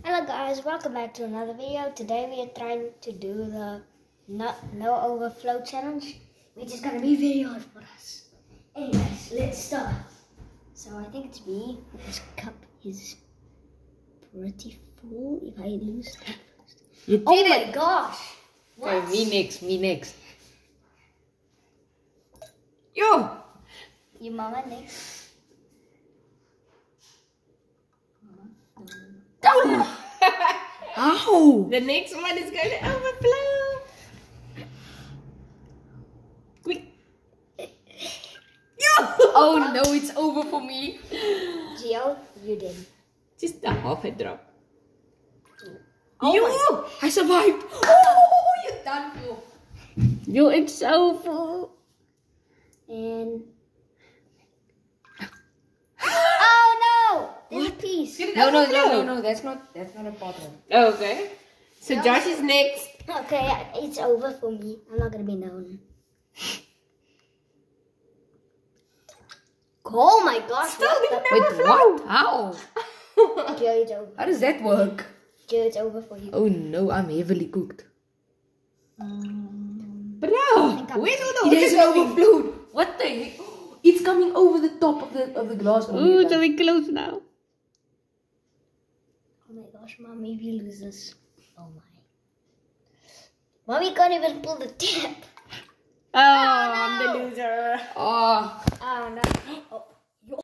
Hello guys, welcome back to another video. Today we are trying to do the no overflow challenge, which is gonna be very hard for us. Anyways, let's start. So I think it's B. This cup is pretty full. If I lose that first. You did oh it. My gosh! What? Okay, me next. Yo! Your mama next. Oh! Ow! The next one is going to overflow. Quick. Yo! Oh no, it's over for me. Gio, you did. Just a half a drop. Oh Yo! I survived. Oh, you're done for. Yo, it's so full. And oh no! There's a piece. No, that's not a bottom. Okay. So Josh is next. Okay, it's over for me. I'm not gonna be known. Oh my gosh! Wait, what? How? Joe, it's over. How does that work? Joe, it's over for you. Oh no, I'm heavily cooked. But I no, think I'm where's all ready. the water going? Overflowed. What the heck? It's coming over the top of the glass. Ooh, so we're close now. Oh my gosh, Mommy, if you lose this. Oh my. Mommy can't even pull the tap. Oh, I'm the loser. Oh, Oh no. Oh.